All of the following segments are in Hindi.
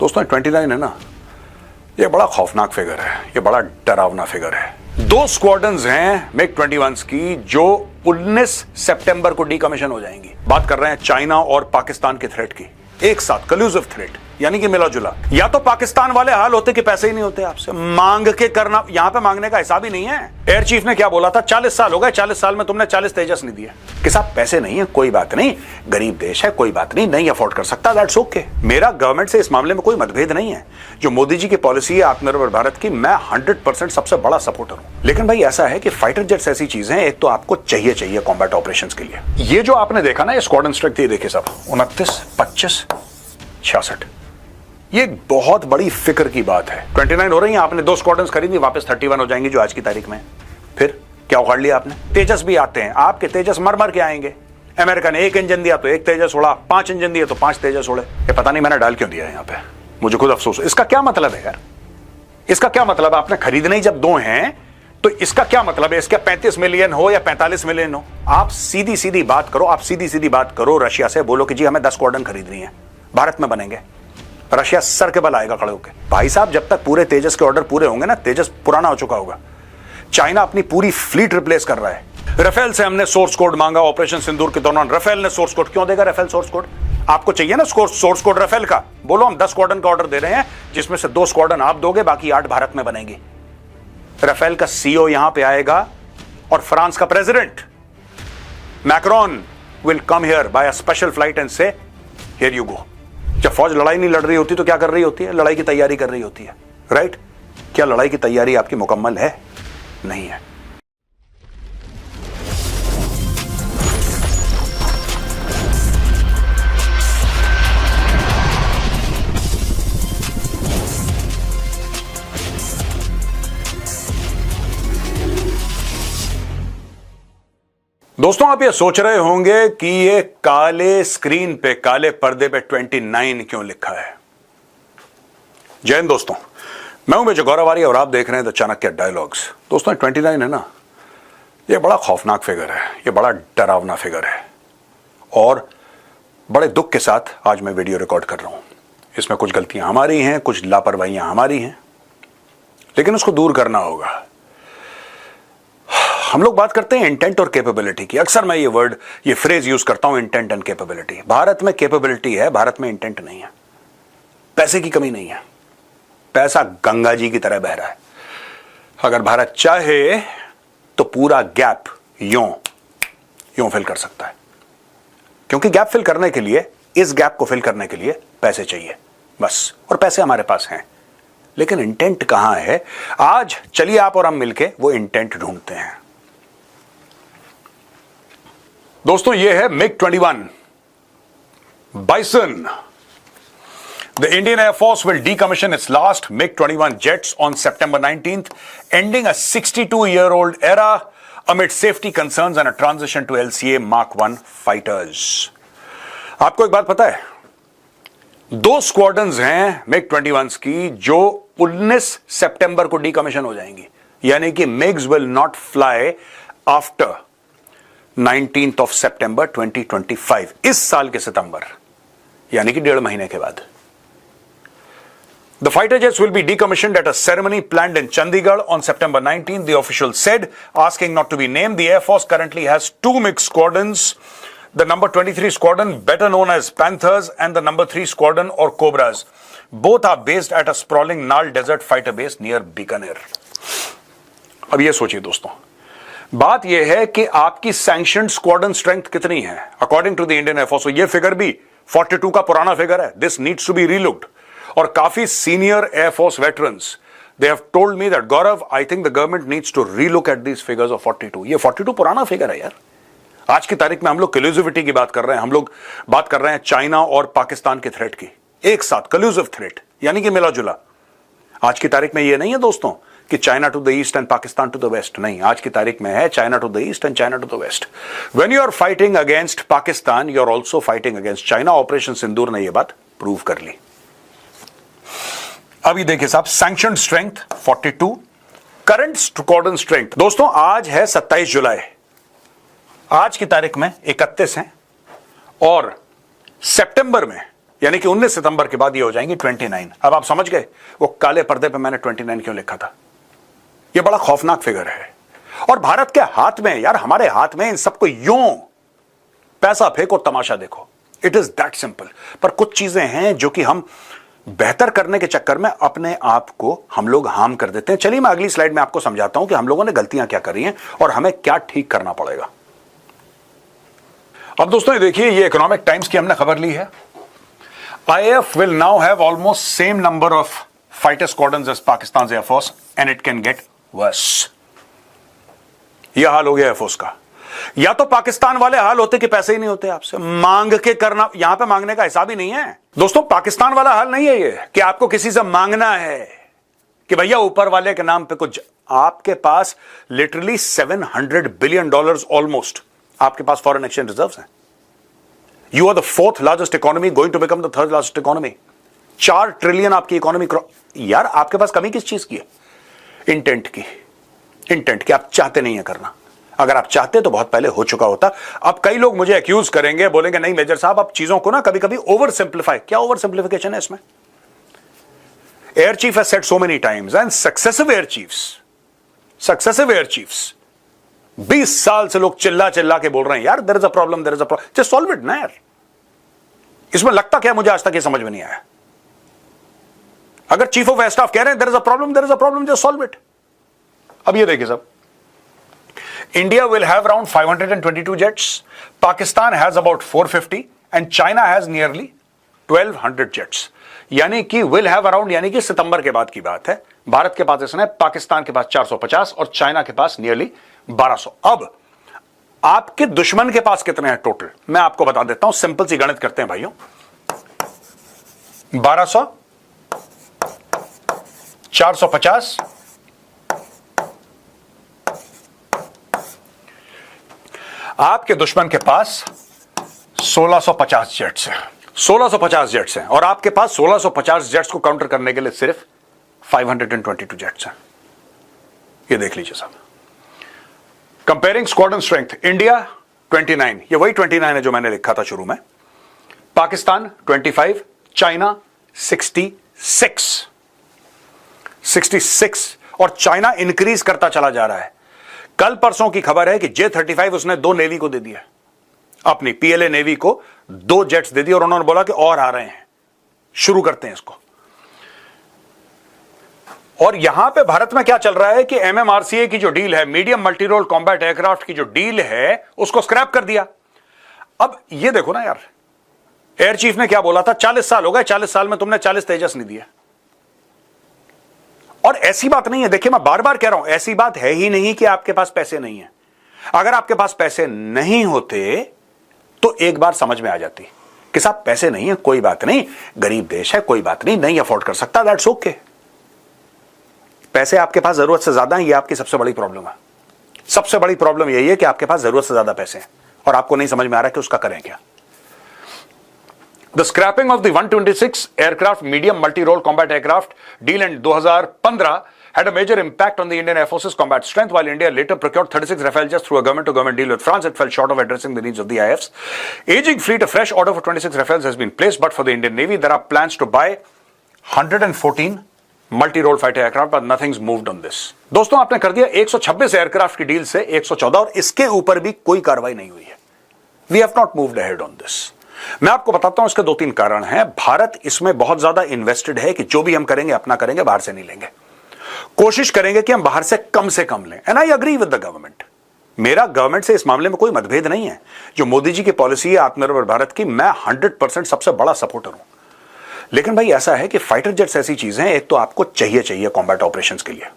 दोस्तों 29 है ना, ये बड़ा खौफनाक फिगर है, ये बड़ा डरावना फिगर है। 2 स्क्वाड्रन्स हैं मिग 21 की जो 19 सितंबर को डीकमीशन हो जाएंगी। बात कर रहे हैं चाइना और पाकिस्तान के थ्रेट की, एक साथ कल्यूसिव थ्रेट, यानी कि मिला जुला। या तो पाकिस्तान वाले हाल होते कि पैसे ही नहीं होते आपसे, मांग के करना, यहां पे मांगने का हिसाब ही नहीं है। एयर चीफ ने क्या बोला था, 40 साल हो गए, 40 साल में तुमने 40 तेजस नहीं दिए। कि साहब पैसे नहीं है, कोई बात नहीं, गरीब देश है, कोई बात नहीं अफोर्ड कर सकता, दैट्स ओके। मेरा गवर्नमेंट से इस मामले में कोई मतभेद नहीं है। जो मोदी जी की पॉलिसी है आत्मनिर्भर भारत की, मैं 100% सबसे बड़ा सपोर्टर हूं। लेकिन भाई ऐसा है कि फाइटर जेट्स ऐसी चीजें, एक तो आपको चाहिए कॉम्बैट ऑपरेशंस के लिए। ये जो आपने देखा ना, ये स्क्वाड्रन स्ट्रेंथ, ये देखिए साहब, 29, 25, 66, ये बहुत बड़ी फिक्र की बात है। 29 हो रही है, आपने 2 स्क्वाड्रन्स खरीदी, वापस 31 हो जाएंगी जो आज की तारीख में। फिर क्या उखाड़ लिया आपने? तेजस भी आते हैं, आपके तेजस मर के आएंगे। अमेरिका ने 1 इंजन दिया तो 1 तेजस उड़ा, 5 इंजन दिए तो 5 तेजस उड़े। ये पता नहीं मैंने डाल क्यों दिया है यहाँ पे, मुझे खुद अफसोस। इसका क्या मतलब है यार, इसका क्या मतलब? आपने खरीदने ही जब 2 हैं तो इसका क्या मतलब है? इसका 35 मिलियन हो या 45 मिलियन हो, आप सीधी बात करो, आप सीधी बात करो रशिया से, बोलो कि जी हमें 10 स्क्वाड्रन खरीदनी है, भारत में बनेंगे। रशिया सर के बल आएगा खड़े होकर। भाई साहब जब तक पूरे तेजस के ऑर्डर पूरे होंगे ना, तेजस पुराना हो चुका होगा। चाइना अपनी पूरी फ्लीट रिप्लेस कर रहा है। राफेल से हमने सोर्स कोड मांगा ऑपरेशन सिंदूर के दौरान, राफेल ने सोर्स कोड क्यों देगा? राफेल सोर्स कोड आपको चाहिए ना, सोर्स कोड राफेल का, बोलो हम 10 स्क्वाड्रन का ऑर्डर दे रहे हैं, जिसमें से 2 स्क्वाड्रन आप दोगे, बाकी 8 भारत में बनेगी। राफेल का सीईओ यहां पे आएगा और फ्रांस का president Macron will come here by a special flight and say here you गो। जब फौज लड़ाई नहीं लड़ रही होती तो क्या कर रही होती है? लड़ाई की तैयारी कर रही होती है, राइट? क्या लड़ाई की तैयारी आपकी मुकम्मल है? नहीं है। दोस्तों आप ये सोच रहे होंगे कि ये काले स्क्रीन पे, काले पर्दे पे 29 क्यों लिखा है? जय हिंद दोस्तों, मैं हूं मेजर गौरव आर्य और आप देख रहे हैं द चाणक्य डायलॉग्स। दोस्तों 29 है ना, ये बड़ा खौफनाक फिगर है, ये बड़ा डरावना फिगर है और बड़े दुख के साथ आज मैं वीडियो रिकॉर्ड कर रहा हूं। इसमें कुछ गलतियां हमारी हैं, कुछ लापरवाहियां हमारी हैं, लेकिन उसको दूर करना होगा। हम लोग बात करते हैं इंटेंट और कैपेबिलिटी की, अक्सर मैं ये फ्रेज यूज करता हूं, इंटेंट एंड कैपेबिलिटी। भारत में कैपेबिलिटी है, भारत में इंटेंट नहीं है। पैसे की कमी नहीं है, पैसा गंगा जी की तरह बह रहा है। अगर भारत चाहे तो पूरा गैप यूं फिल कर सकता है, क्योंकि गैप फिल करने के लिए, इस गैप को फिल करने के लिए पैसे चाहिए बस, और पैसे हमारे पास हैं। लेकिन इंटेंट कहां है? आज चलिए आप और हम मिलके वो इंटेंट ढूंढते हैं। दोस्तों ये है MiG 21 bison. The Indian Air Force will decommission its last MiG-21 jets on September 19th, ending a 62-year-old era amid safety concerns and a transition to LCA Mark 1 fighters. आपको एक बात पता है, 2 स्क्वाड्रन्स हैं MiG-21 की जो 19 सितंबर को डीकमीशन हो जाएंगी, यानी कि MiGs will not fly after 19th of September 2025, इस साल के सितंबर, यानी कि 1.5 महीने के बाद। The fighter jets will be decommissioned at a ceremony planned in Chandigarh on September 19th, the official said, asking not to be named. The Air Force currently has 2 MiG squadrons, the number 23 squadron, better known as Panthers, and the number 3 squadron or Cobras. Both are based at a sprawling Nal Desert fighter base near Bikaner. अब ये सोचिए दोस्तों, बात यह है कि आपकी सैंक्शनड स्क्वाड्रन स्ट्रेंथ कितनी है according to the Indian air force. ये फिगर भी 42 का पुराना फिगर है, this needs to be relooked. और काफी senior air force veterans they have told me that Gaurav, I think the government needs to relook at these figures of 42। ये 42 पुराना फिगर है यार। आज की तारीख में हम लोग कल्यूसिविटी की बात कर रहे हैं, हम लोग बात कर रहे हैं चाइना और पाकिस्तान के थ्रेट की, एक साथ कल्यूसिव थ्रेट, यानी कि मिला जुला। आज की तारीख में ये नहीं है दोस्तों कि China to the east and Pakistan to the west, नहीं, आज की तारीख में है China to the east and China to the west. When you are fighting against Pakistan, you are also fighting against China. Operation Sindoor ने यह बात प्रूव कर ली। अभी देखिए साहब, sanctioned strength 42, current squadron strength. दोस्तों आज है 27 जुलाई, आज की तारीख में 31 है, और सितंबर में यानी कि 19 सितंबर के बाद ये हो जाएंगी 29। अब आप समझ गए वो काले पर्दे पे मैंने 29 क्यों लिखा था। ये बड़ा खौफनाक फिगर है और भारत के हाथ में, यार हमारे हाथ में इन सबको यूं पैसा फेंको तमाशा देखो, इट इज दैट सिंपल। पर कुछ चीजें हैं जो कि हम बेहतर करने के चक्कर में अपने आप को हम लोग हार्म कर देते हैं। चलिए मैं अगली स्लाइड में आपको समझाता हूं कि हम लोगों ने गलतियां क्या करी हैं और हमें क्या ठीक करना पड़ेगा। अब दोस्तों ये देखिए, ये इकोनॉमिक टाइम्स की हमने खबर ली है। IAF will now have almost same number of fighter squadrons as Pakistan's Air Force and it can get worse। यह हाल हो गया एयरफोर्स का। या तो पाकिस्तान वाले हाल होते कि पैसे ही नहीं होते आपसे, मांग के करना, यहां पे मांगने का हिसाब ही नहीं है दोस्तों। पाकिस्तान वाला हाल नहीं है ये कि आपको किसी से मांगना है कि भैया ऊपर वाले के नाम पे कुछ। आपके पास लिटरली $700 बिलियन ऑलमोस्ट आपके पास फॉरेन एक्सचेंज रिजर्व्स हैं। You are the 4th largest economy going to become the 3rd largest economy. 4 trillion आपकी इकोनॉमी। यार आपके पास कमी किस चीज की है? इंटेंट की आप चाहते नहीं है करना। अगर आप चाहते तो बहुत पहले हो चुका होता। अब कई लोग मुझे एक्यूज करेंगे, बोलेंगे नहीं मेजर साहब आप चीजों को ना कभी कभी ओवर सिंप्लीफाई। क्या ओवर सिंप्लीफिकेशन है इसमें? Air chief has said so many times and successive air chiefs 20 साल से लोग चिल्ला के बोल रहे हैं यार there is a problem, just solve it ना यार। इसमें लगता क्या मुझे आज तक ये समझ में नहीं आया। अगर चीफ ऑफ एयर स्टाफ कह रहे हैं there is a problem just solve it. अब ये देखिए साहब, India will have around 522 jets, Pakistan has about 450 and China has nearly 1200 jets। यानी कि will have around, यानी कि सितंबर के बाद की बात है। भारत के पास इसने, पाकिस्तान के पास 450 और चाइना के पास नियरली 1200। अब आपके दुश्मन के पास कितने हैं टोटल, मैं आपको बता देता हूं। सिंपल सी गणित करते हैं भाइयों। 1200, 450, आपके दुश्मन के पास 1650 जेट्स हैं। 1650 जेट्स हैं और आपके पास 1650 जेट्स को काउंटर करने के लिए सिर्फ 522 जेट्स हैं। ये देख लीजिए साहब। कंपेयरिंग स्क्वाड्रन स्ट्रेंथ, इंडिया 29, ये वही 29 है जो मैंने लिखा था शुरू में। पाकिस्तान 25, चाइना 66 और चाइना इंक्रीज करता चला जा रहा है। कल परसों की खबर है कि J-35 उसने 2 नेवी को दे दिया, अपनी PLA नेवी को 2 जेट्स दे दिए और उन्होंने बोला कि और आ रहे हैं, शुरू करते हैं इसको। और यहां पे भारत में क्या चल रहा है कि MMRCA की जो डील है, medium multi role combat aircraft की जो डील है, उसको स्क्रैप कर दिया। अब ये देखो ना यार, एयर चीफ ने क्या बोला था, 40 साल हो गए, 40 साल में तुमने 40 तेजस नहीं दिया। और ऐसी बात नहीं है, देखिए मैं बार बार कह रहा हूं, ऐसी बात है ही नहीं कि आपके पास पैसे नहीं है। अगर आपके पास पैसे नहीं होते तो एक बार समझ में आ जाती कि साहब पैसे नहीं है, कोई बात नहीं, गरीब देश है, कोई बात नहीं अफोर्ड कर सकता, दैट्स ओके। पैसे आपके पास जरूरत से ज्यादा है, ये आपकी सबसे बड़ी प्रॉब्लम है। सबसे बड़ी प्रॉब्लम यही है कि आपके पास जरूरत से ज्यादा पैसे हैं और आपको नहीं समझ में आ रहा कि उसका करें क्या। The scrapping of the 126 aircraft medium multi-role combat aircraft deal in 2015 had a major impact on the Indian Air Force's combat strength. While India later procured 36 Rafale jets through a government-to-government deal with France, it fell short of addressing the needs of the IAFs. Aging fleet, a fresh order for 26 Rafales has been placed, but for the Indian Navy, there are plans to buy 114 multi-role fighter aircraft, but nothing's moved on this. दोस्तों आपने कर दिया 126 एयरक्राफ्ट की डील से 114 और इसके ऊपर भी कोई कार्रवाई नहीं हुई है। We have not moved ahead on this. मैं आपको बताता हूं इसके 2-3 कारण हैं। भारत इसमें बहुत ज्यादा इन्वेस्टेड है कि जो भी हम करेंगे अपना करेंगे, बाहर से नहीं लेंगे। कोशिश करेंगे कि हम बाहर से कम लें। And I agree with the government. मेरा गवर्नमेंट से इस मामले में कोई मतभेद नहीं है। जो मोदी जी की पॉलिसी है आत्मनिर्भर भारत की, मैं 100% सबसे बड़ा सपोर्टर हूं। लेकिन भाई ऐसा है कि फाइटर जेट्स ऐसी चीज हैं, एक तो आपको चाहिए कॉम्बैट ऑपरेशंस के लिए।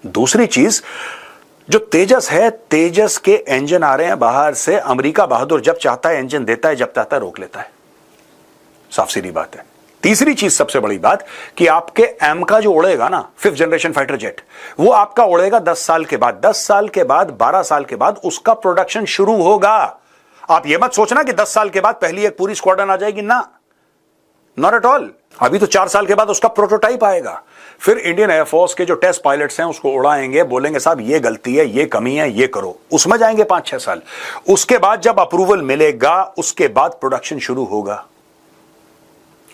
दूसरी चीज, जो तेजस है, तेजस के इंजन आ रहे हैं बाहर से। अमेरिका बहादुर जब चाहता है इंजन देता है, जब चाहता है रोक लेता है, साफ सीधी बात है। तीसरी चीज सबसे बड़ी बात कि आपके एम का जो उड़ेगा ना 5th जनरेशन फाइटर जेट, वो आपका उड़ेगा 10 साल के बाद। 10 साल के बाद, 12 साल के बाद उसका प्रोडक्शन शुरू होगा। आप ये मत सोचना कि 10 साल के बाद पहली एक पूरी स्क्वाड्रन आ जाएगी, ना, नॉट एट ऑल। अभी तो 4 साल के बाद उसका प्रोटोटाइप आएगा। फिर इंडियन एयरफोर्स के जो टेस्ट पायलट्स हैं उसको उड़ाएंगे, बोलेंगे साहब ये गलती है, ये कमी है, ये करो। उसमें जाएंगे 5-6 साल। उसके बाद जब अप्रूवल मिलेगा, उसके बाद प्रोडक्शन शुरू होगा।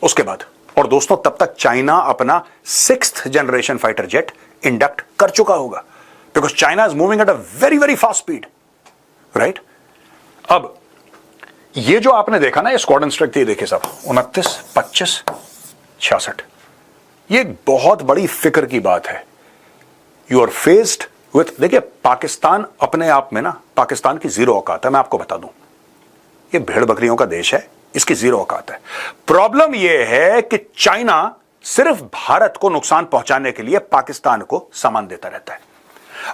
उसके बाद, और दोस्तों तब तक चाइना अपना 6th generation fighter jet induct कर चुका होगा, because China is moving at a very very fast speed, right. अब ये जो आपने देखा ना, ये स्क्वाड्रन स्ट्रेंथ, ये देखिए साहब 29, 25, 66, ये एक बहुत बड़ी फिक्र की बात है। यू आर फेस्ड विथ, देखिए पाकिस्तान अपने आप में ना, पाकिस्तान की जीरो औकात है, मैं आपको बता दूं, ये भेड़ बकरियों का देश है, इसकी जीरो औकात है। प्रॉब्लम यह है कि चाइना सिर्फ भारत को नुकसान पहुंचाने के लिए पाकिस्तान को सामान देता रहता है।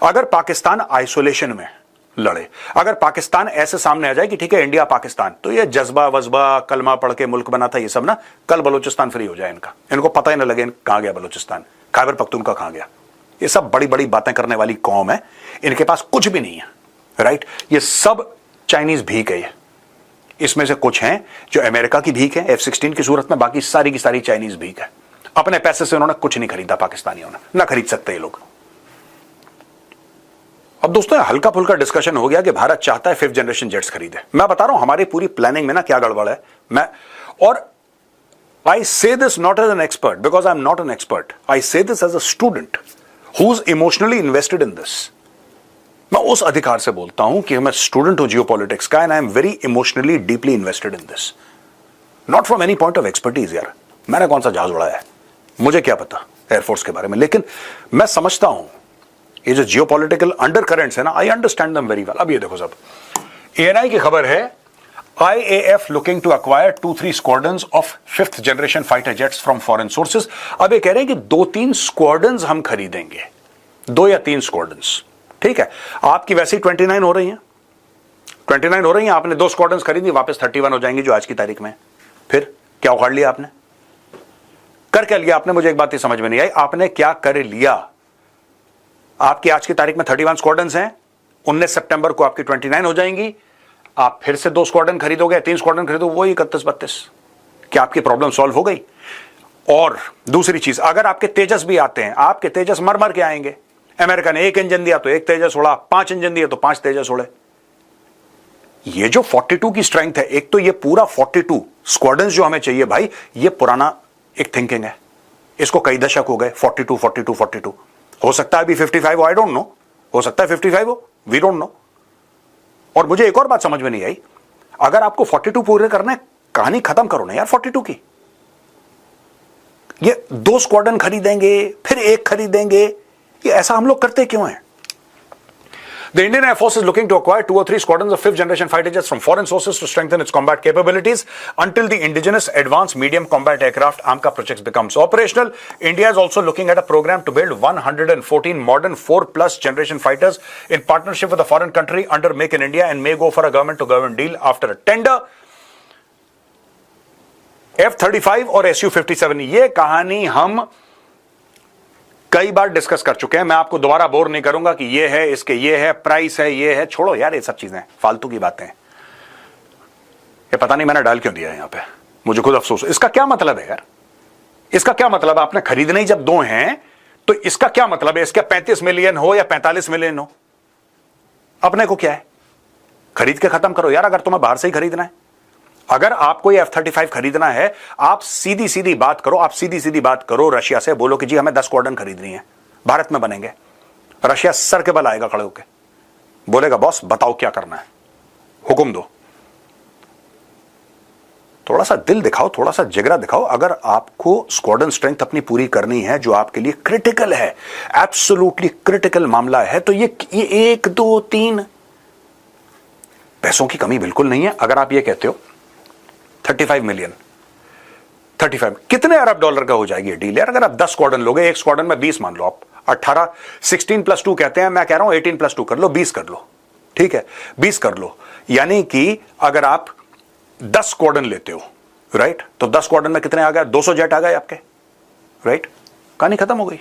अगर पाकिस्तान आइसोलेशन में लड़े, अगर पाकिस्तान ऐसे सामने आ जाए कि ठीक है इंडिया पाकिस्तान, तो ये जज्बा वज्बा कलमा पढ़ के मुल्क बना था, ये सब ना कल बलूचिस्तान फ्री हो जाए इनका, इनको पता ही ना लगे कहां गया बलूचिस्तान, खैबर पख्तूनख्वा कहां गया। ये सब बड़ी बड़ी बातें करने वाली कौम है, इनके पास कुछ भी नहीं है, राइट। ये सब चाइनीज भीख है। इसमें से कुछ हैं जो अमेरिका की भीख है F-16 की सूरत में, बाकी सारी की सारी चाइनीज भीख है। अपने पैसे से उन्होंने कुछ नहीं खरीदा, पाकिस्तानियों ने ना खरीद सकते ये लोग। अब दोस्तों हल्का फुल्का डिस्कशन हो गया कि भारत चाहता है 5th जनरेशन जेट्स खरीदे। मैं बता रहा हूं हमारी पूरी प्लानिंग में ना क्या गड़बड़ है। और I say this not as an expert, because I am not an expert, I say this as a student who is emotionally invested in this. मैं उस अधिकार से बोलता हूं कि मैं स्टूडेंट हूं जियोपॉलिटिक्स का, and I am very emotionally deeply invested in this, not from any point of expertise. यार मैंने कौन सा जहाज उड़ाया है, मुझे क्या पता एयरफोर्स के बारे में, लेकिन मैं समझता हूं ये जो जियोपॉलिटिकल अंडर करेंट्स है ना, I understand them very well. अब ये देखो सब, ANI की खबर है, IAF looking to acquire 2-3 squadrons of 5th generation fighter jets from foreign sources. अब ये कह रहे हैं कि 2-3 स्क्वाड्रन्स हम खरीदेंगे, 2 या 3 स्क्वाड्रन्स, ठीक है। आपकी वैसे ही 29 हो रही हैं, 29 हो रही हैं, आपने 2 स्क्वाड्रन्स खरीदी, वापस 31 हो जाएंगी जो आज की तारीख में। फिर क्या उखाड़ लिया आपने, कर क्या लिया आपने, मुझे एक बात ही समझ में नहीं आई, आपने क्या कर लिया। आपकी आज की तारीख में 31 स्क्वाड्रन्स हैं, 19 सितंबर को आपकी 29 हो जाएंगी, आप फिर से 2 स्क्वाड्रन खरीदोगे, 3 स्क्वाड्रन खरीदोगे, वही 31-32। क्या आपकी प्रॉब्लम सॉल्व हो गई। और दूसरी चीज, अगर आपके तेजस भी आते हैं, आपके तेजस मर मर के आएंगे। अमेरिका ने 1 इंजन दिया तो 1 तेजस उड़ा, 5 इंजन दिया तो 5 तेजस उड़े। ये जो 42 की स्ट्रेंथ है, एक तो ये पूरा 42 स्क्वाड्रन्स जो हमें चाहिए भाई, ये पुराना एक थिंकिंग है, इसको कई दशक हो गए। 42 हो सकता है अभी 55 हो, आई डोंट नो, हो सकता है 55 हो, वी डोंट नो। और मुझे एक और बात समझ में नहीं आई, अगर आपको 42 पूरे करना है, कहानी खत्म करो ना यार 42 की। ये 2 स्क्वाड्रन खरीदेंगे, फिर 1 खरीदेंगे, ये ऐसा हम लोग करते क्यों हैं। The Indian Air Force is looking to acquire 2 or 3 squadrons of 5th generation fighter jets from foreign sources to strengthen its combat capabilities until the indigenous advanced medium combat aircraft AMCA projects becomes operational. India is also looking at a program to build 114 modern 4+ generation fighters in partnership with a foreign country under Make in India, and may go for a government to government deal after a tender. F-35 और Su-57, ये कहानी हम कई बार डिस्कस कर चुके हैं, मैं आपको दोबारा बोर नहीं करूंगा कि ये है, इसके ये है, प्राइस है, ये है, छोड़ो यार ये सब चीजें फालतू की बातें। ये पता नहीं मैंने डाल क्यों दिया है यहां पे, मुझे खुद अफसोस। इसका क्या मतलब है यार, इसका क्या मतलब, आपने खरीदने ही जब 2 हैं तो इसका क्या मतलब है। इसका 35 मिलियन हो या 45 मिलियन हो, अपने को क्या है, खरीद के खत्म करो यार। अगर तुम्हें बाहर से ही खरीदना है, अगर आपको ये F-35 खरीदना है, आप सीधी सीधी बात करो, आप सीधी सीधी बात करो रशिया से, बोलो कि जी हमें 10 स्क्वाड्रन खरीदनी है, भारत में बनेंगे। रशिया सर के बल आएगा खड़े होके, बोलेगा बॉस बताओ क्या करना है, हुक्म दो। थोड़ा सा दिल दिखाओ, थोड़ा सा जिगरा दिखाओ। अगर आपको स्क्वाड्रन स्ट्रेंथ अपनी पूरी करनी है, जो आपके लिए क्रिटिकल है, एब्सोल्युटली क्रिटिकल मामला है, तो ये 1, 2, 3 पैसों की कमी बिल्कुल नहीं है। अगर आप ये कहते हो 35 मिलियन, 35 कितने अरब डॉलर का हो जाएगी डील यार। अगर आप 10 स्क्वाड्रन लोगे, एक स्क्वाड्रन में 20 मान लो आप, 18, 16 + 2 कहते हैं, मैं कह रहा हूं 18 + 2 कर लो, 20 कर लो, ठीक है 20 कर लो। यानी कि अगर आप 10 स्क्वाड्रन लेते हो, राइट, तो 10 स्क्वाड्रन में कितने आ गए, 200 जेट आ गए आपके, राइट, कहानी खत्म हो गई।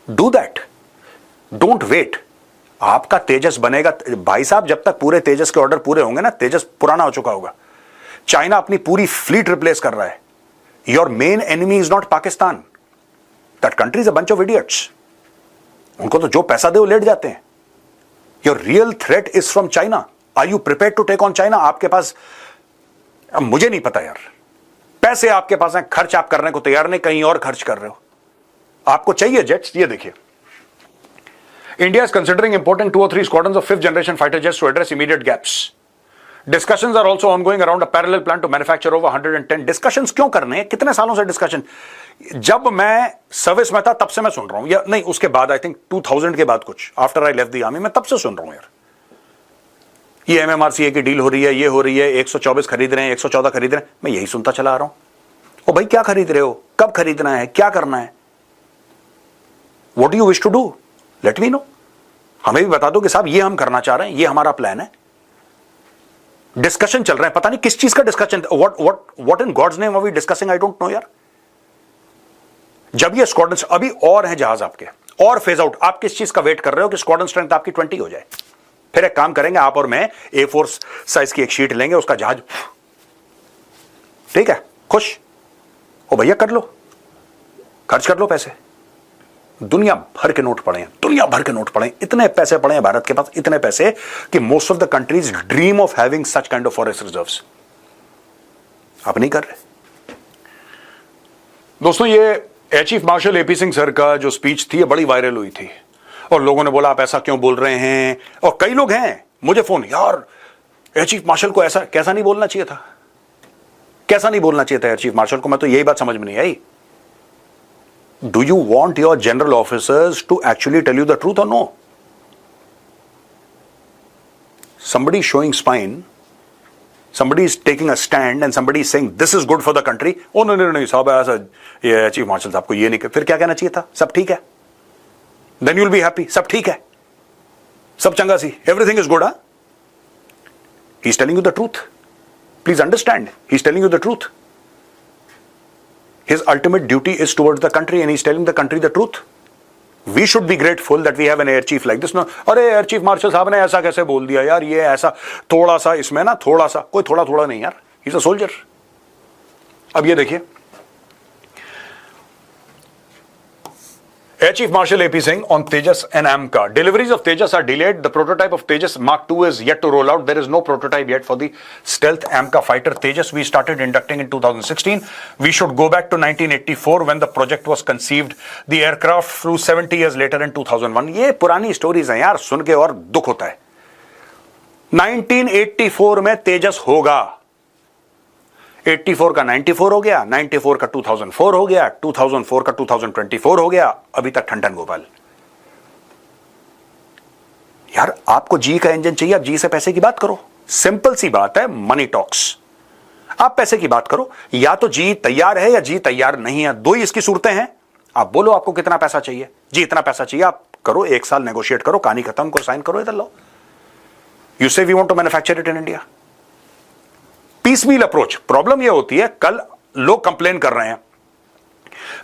Do that, don't wait. आपका तेजस बनेगा भाई साहब, जब तक पूरे तेजस के ऑर्डर पूरे होंगे ना, तेजस पुराना हो चुका होगा। चाइना अपनी पूरी फ्लीट रिप्लेस कर रहा है। Your main enemy is not Pakistan, that country is a bunch of idiots. उनको तो जो पैसा दे वो लेट जाते हैं। Your real threat is from China. Are you prepared to take on China. आपके पास, अब मुझे नहीं पता यार, पैसे आपके पास हैं, खर्च आप करने को तैयार नहीं, कहीं और खर्च कर रहे हो। आपको चाहिए जेट्स, ये देखिए, India is considering importing 2 or 3 squadrons of 5th generation fighter jets to address immediate gaps. Discussions are also ongoing around a parallel plan to manufacture over 110. Discussions क्यों करने हैं? कितने सालों से डिस्कशन? जब मैं सर्विस में था तब से मैं सुन रहा हूं, या नहीं उसके बाद, आई थिंक 2000 के बाद कुछ, after I left the army, मैं तब से सुन रहा हूं यार, ये MMRCA की डील हो रही है, ये हो रही है, 124 खरीद रहे हैं, 114 खरीद रहे हैं, मैं यही सुनता चला आ रहा हूं। ओ भाई क्या खरीद रहे हो, कब खरीदना है, क्या करना है, what do you wish to do, let me know, हमें भी बता दो कि साहब ये हम करना चाह रहे हैं, ये हमारा प्लान है। डिस्कशन चल रहे हैं, पता नहीं किस चीज का discussion, what in God's name are we discussing, I don't know यार। जब ये स्क्वाड्रन, अभी और हैं जहाज आपके, और फेज आउट, आप किस चीज का वेट कर रहे हो कि स्क्वाड्रन स्ट्रेंथ आपकी 20 हो जाए? फिर एक काम करेंगे, आप और मैं A4 साइज की एक शीट लेंगे, उसका जहाज, ठीक है, खुश ओ भैया, कर लो, खर्च कर लो पैसे। दुनिया भर के नोट पड़े हैं, दुनिया भर के नोट पड़े हैं, इतने पैसे पड़े हैं भारत के पास, इतने पैसे कि most of the countries dream of having such kind of forest reserves. आप नहीं कर रहे। दोस्तों, ये air chief marshal AP Singh sir का जो स्पीच थी, ये बड़ी वायरल हुई थी, और लोगों ने बोला आप ऐसा क्यों बोल रहे हैं, और कई लोग हैं मुझे फोन, यार एयर चीफ मार्शल को ऐसा कैसा नहीं बोलना चाहिए था, कैसा नहीं बोलना चाहिए था एयर चीफ मार्शल को। मैं तो यही बात समझ में नहीं आई, do you want your general officers to actually tell you the truth or no? Somebody is showing spine, somebody is taking a stand and somebody is saying this is good for the country. Oh no no no साहब, ऐसा ये चीफ मार्शल साहब को ये नहीं, फिर क्या कहना चाहिए था, सब ठीक है, then you'll be happy, सब ठीक है, सब चंगा सी, everything is good, huh? He's telling you the truth. Please understand, he's telling you the truth. His ultimate duty is towards the country and he's telling the country the truth. We should be grateful that we have an air chief like this. No, अरे एयर चीफ मार्शल साहब ने ऐसा कैसे बोल दिया यार, ये ऐसा थोड़ा सा इसमें ना, थोड़ा सा, कोई थोड़ा थोड़ा नहीं यार, ही इज अ सोल्जर। अब ये देखिए, Air Chief Marshal AP Singh on Tejas and AMCA. Deliveries of Tejas are delayed. The prototype of Tejas Mark II is yet to roll out. There is no prototype yet for the stealth AMCA fighter Tejas. We started inducting in 2016. We should go back to 1984 when the project was conceived. The aircraft flew 70 years later in 2001. ये पुरानी स्टोरीज हैं यार, सुन के और दुख होता है। 1984 में तेजस होगा, 84 का 94 हो गया, 94 का 2004 हो गया, 2004 का 2024 हो गया, अभी तक ठंडन गोपाल। यार आपको जी का इंजन चाहिए, आप जी से पैसे की बात करो, सिंपल सी बात है, मनी टॉक्स। आप पैसे की बात करो, या तो जी तैयार है या जी तैयार नहीं है, दो ही इसकी सूरतें हैं। आप बोलो आपको कितना पैसा चाहिए, जी इतना पैसा चाहिए, आप करो, 1 साल नेगोशिएट करो, कहानी खत्म, को साइन करो, इधर लो, you say we want to manufacture it in India. Piecemeal approach. Problem यह होती है, कल लोग कंप्लेन कर रहे हैं,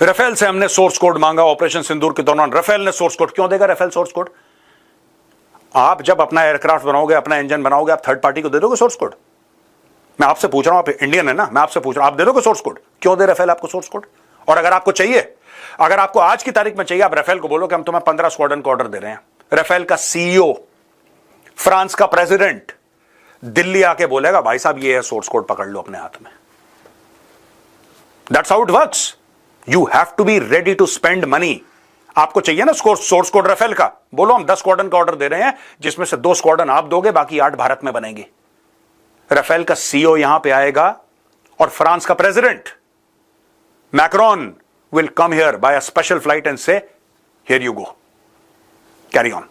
राफेल से हमने सोर्स कोड मांगा, ऑपरेशन सिंदूर के दौरान राफेल ने सोर्स कोड, क्यों देगा राफेल सोर्स कोड? आप जब अपना एयरक्राफ्ट बनाओगे, अपना इंजन बनाओगे, आप थर्ड पार्टी को दे दोगे सोर्स कोड? मैं आपसे पूछ रहा हूं, आप इंडियन है ना, मैं आपसे पूछ रहा हूं, आप दे दोगे सोर्स कोड? क्यों दे राफेल आपको सोर्स कोड? और अगर आपको चाहिए, अगर आपको आज की तारीख में चाहिए, आप राफेल को बोलो कि हम तुम्हें 15 स्क्वाड्रन को ऑर्डर दे रहे हैं। राफेल का CEO, फ्रांस का प्रेसिडेंट दिल्ली आके बोलेगा भाई साहब ये है सोर्स कोड, पकड़ लो अपने हाथ में। That's how it works. You have to be ready to spend money. आपको चाहिए ना सोर्स कोड राफेल का, बोलो हम 10 स्क्वाड्रन का ऑर्डर दे रहे हैं, जिसमें से 2 स्क्वाड्रन आप दोगे, बाकी 8 भारत में बनेंगी। राफेल का CEO यहां पे आएगा और फ्रांस का president Macron will come here by a special flight and say here you go, carry on.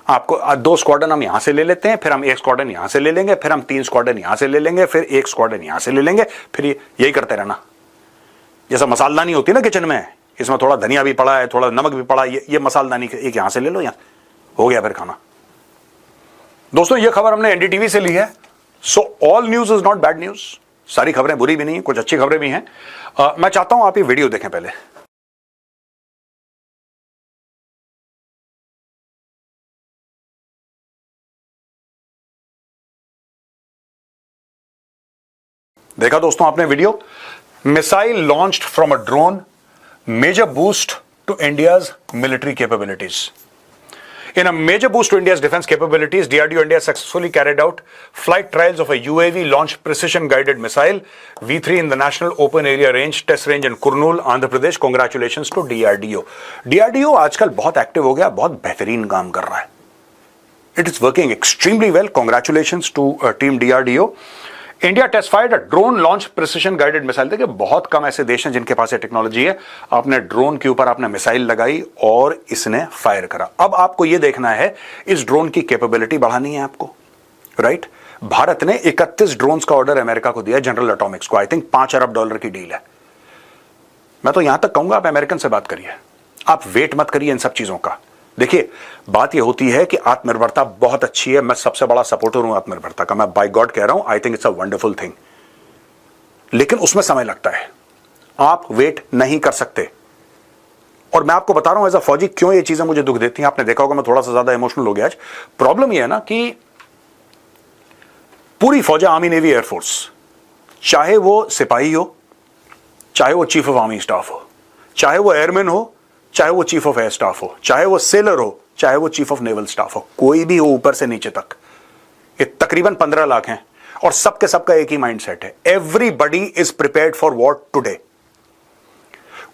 आपको 2 स्क्वाड्रन हम यहां से ले लेते हैं, फिर हम 1 स्क्वाड्रन यहां से ले लेंगे, फिर हम 3 स्क्वाड्रन यहां से ले लेंगे, फिर 1 स्क्वाड्रन यहां से ले लेंगे, फिर यही करते रहना। जैसा मसालदानी होती है ना किचन में, इसमें थोड़ा धनिया भी पड़ा है, थोड़ा नमक भी पड़ा, ये मसालदानी एक यहां से ले लो, यहां हो गया फिर खाना। दोस्तों ये खबर हमने NDTV से ली है। So all news is not bad news, सारी खबरें बुरी भी नहीं, कुछ अच्छी खबरें भी हैं। मैं चाहता हूं आप ये वीडियो देखें पहले। देखा दोस्तों आपने video? Missile launched from a drone, major boost to India's military capabilities. In a major boost to India's defense capabilities, DRDO India successfully carried out flight trials of a UAV-launched precision-guided missile V3 in the National Open Area Range Test Range in Kurnool, Andhra Pradesh. Congratulations to DRDO. DRDO आजकल बहुत एक्टिव हो गया, बहुत बेहतरीन काम कर रहा है. It is working extremely well. Congratulations to team DRDO. India test fired a drone launch precision guided missile. देखिए बहुत कम ऐसे देश हैं जिनके पास ये टेक्नोलॉजी है. आपने ड्रोन के ऊपर आपने मिसाइल लगाई और इसने फायर करा. अब आपको ये देखना है इस ड्रोन की कैपेबिलिटी बढ़ानी है आपको, राइट? भारत ने 31 ड्रोन्स का ऑर्डर अमेरिका को दिया, जनरल एटॉमिक्स को. आई थिंक $5 अरब की डील है. मैं तो यहां तक कहूंगा आप अमेरिकन से बात करिए, आप वेट मत करिए इन सब चीजों का. देखिए बात यह होती है कि आत्मनिर्भरता बहुत अच्छी है. मैं सबसे बड़ा सपोर्टर हूं आत्मनिर्भरता का. मैं बाय गॉड कह रहा हूं, I think it's a wonderful thing. लेकिन उसमें समय लगता है, आप वेट नहीं कर सकते. और मैं आपको बता रहा हूं एज अ फौजी क्यों ये चीजें मुझे दुख देती हैं. आपने देखा होगा मैं थोड़ा सा ज्यादा इमोशनल हो गया आज. प्रॉब्लम यह है ना कि पूरी फौज, आर्मी, नेवी, एयरफोर्स, चाहे वो सिपाही हो, चाहे वो चीफ ऑफ आर्मी स्टाफ हो, चाहे वो एयरमैन हो, चाहे वो चीफ ऑफ एयर स्टाफ हो, चाहे वो सेलर हो, चाहे वो चीफ ऑफ नेवल स्टाफ हो, कोई भी हो ऊपर से नीचे तक, ये तकरीबन 15 लाख हैं और सबके सबका एक ही माइंडसेट है. Everybody is prepared for war today.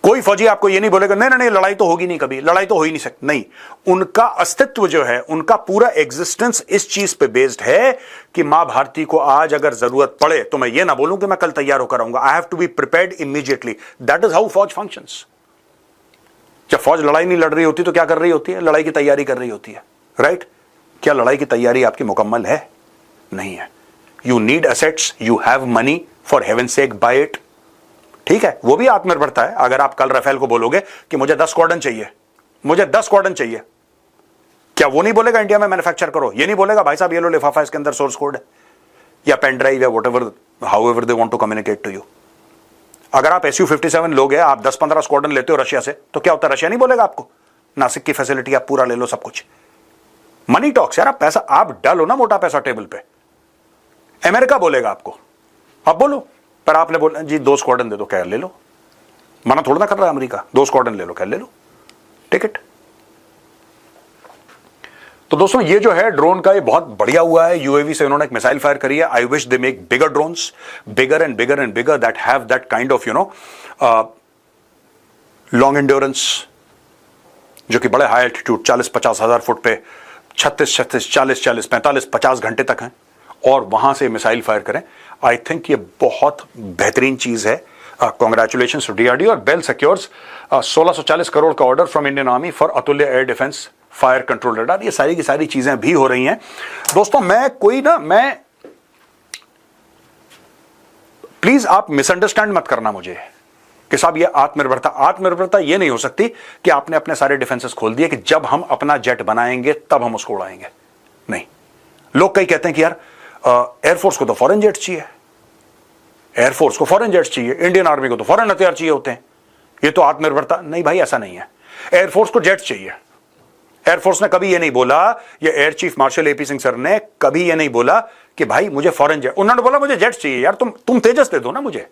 कोई फौजी आपको ये नहीं बोलेगा नहीं नहीं लड़ाई तो होगी नहीं, कभी लड़ाई तो हो ही नहीं सकती. नहीं, उनका अस्तित्व जो है, उनका पूरा एग्जिस्टेंस इस चीज पे बेस्ड है कि मां भारती को आज अगर जरूरत पड़े तो मैं ये ना बोलूं कि मैं कल तैयार होकर आऊंगा. I have to be prepared immediately. That is how फौज फंक्शंस. जब फौज लड़ाई नहीं लड़ रही होती तो क्या कर रही होती है? लड़ाई की तैयारी कर रही होती है, राइट? क्या लड़ाई की तैयारी आपकी मुकम्मल है? नहीं है. You need assets, you have money, for heaven sake buy it. ठीक है, वो भी आत्मनिर्भरता है. अगर आप कल राफेल को बोलोगे कि मुझे 10 स्क्वाड्रन चाहिए, मुझे 10 स्क्वाड्रन चाहिए, क्या वो नहीं बोलेगा इंडिया में मैन्युफैक्चर करो? ये नहीं बोलेगा भाई साहब ये लो लिफाफा, इसके अंदर सोर्स कोड है या पेन ड्राइव या whatever, however they want to communicate to you. अगर आप SU-57 लोगे, आप 10-15 स्क्वाड्रन लेते हो रशिया से, तो क्या होता है? रशिया नहीं बोलेगा आपको नासिक की फैसिलिटी आप पूरा ले लो, सब कुछ. मनी टॉक्स यार. आप पैसा आप डालो ना, मोटा पैसा टेबल पे. अमेरिका बोलेगा आपको, आप बोलो, पर आपने बोला जी 2 स्क्वाड्रन दे दो, क्या ले लो. मना थोड़ा ना कर रहा है अमेरिका. 2 स्क्वाड्रन ले लो, क्या ले लो, टिकट. तो दोस्तों ये जो है ड्रोन का, ये बहुत बढ़िया हुआ है. यूएवी से इन्होंने एक मिसाइल फायर करी है. I wish they make bigger drones, bigger and bigger and bigger, that have that kind of long endurance, जो कि बड़े हाई एल्टीट्यूड 40-50 हजार फुट पे 36-36, 40-40, 45-50 घंटे तक हैं और वहां से मिसाइल फायर करें. आई थिंक ये बहुत बेहतरीन चीज है. Congratulation to DRDO. और बेल सिक्योर्स 1640 करोड़ का order from Indian army for Atulya air defence fire control radar. ये सारी की सारी चीजें भी हो रही हैं दोस्तों. मैं प्लीज आप मिसअंडरस्टैंड मत करना मुझे कि साहब ये आत्मनिर्भरता ये नहीं हो सकती कि आपने अपने सारे डिफेंसेस खोल दिए कि जब हम अपना जेट बनाएंगे तब हम उसको उड़ाएंगे. नहीं, लोग कई कहते हैं कि यार एयरफोर्स को तो फॉरेन जेट्स चाहिए, एयरफोर्स को फॉरेन जेट्स चाहिए, इंडियन आर्मी को तो फॉरेन हथियार चाहिए होते हैं, ये तो आत्मनिर्भरता. नहीं भाई, ऐसा नहीं है. एयरफोर्स को जेट्स चाहिए. एयरफोर्स ने कभी ये नहीं बोला, ये air chief marshal AP Singh sir ने कभी ये नहीं बोला कि भाई मुझे फॉरेन जेट. उन्होंने बोला मुझे जेट्स चाहिए. यार तुम तेजस दे दो ना, मुझे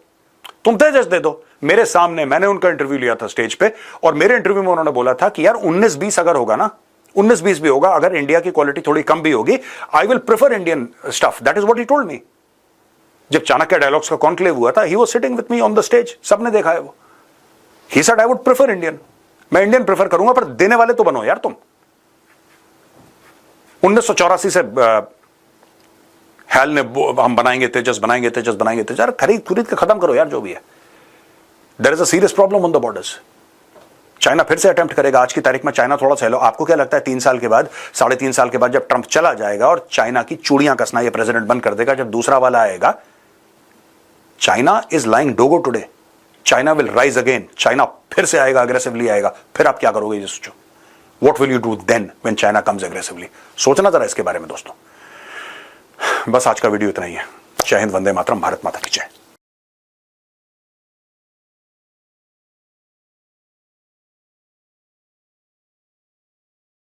तुम तेजस दे दो. मेरे सामने मैंने उनका इंटरव्यू लिया था स्टेज पे, और मेरे इंटरव्यू में उन्होंने बोला था कि यार 19-20 अगर होगा ना, 19-20 भी होगा, अगर इंडिया की क्वालिटी थोड़ी कम भी होगी, I will prefer Indian stuff. That is what he told me. जब चाणक्य डायलॉग्स का कॉन्क्लेव हुआ था, he was sitting with me on the stage, सबने देखा है वो. He said I would prefer Indian. मैं इंडियन प्रेफर करूंगा, पर देने वाले तो बनो यार तुम. 1984 से हैल ने हम बनाएंगे तेजस, बनाएंगे तेजस, बनाएंगे तेजस. यार खरीद के खत्म करो यार जो भी है. There is a serious problem on the borders. China फिर से अटेम्प्ट करेगा. आज की तारीख में चाइना थोड़ा सा हेलो. आपको क्या लगता है 3 साल के बाद, 3.5 साल के बाद जब ट्रंप चला जाएगा और चाइना की चूड़ियां कसना ये प्रेसिडेंट बंद कर देगा, जब दूसरा वाला आएगा, China is lying doggo today. China will rise again. China फिर से आएगा, अग्रेसिवली आएगा. फिर आप क्या करोगे ये सोचो. What will you do then when China comes aggressively? सोचना जरा इसके बारे में दोस्तों. बस आज का वीडियो इतना ही है. जय हिंद, वंदे मातरम, भारत माता की जय.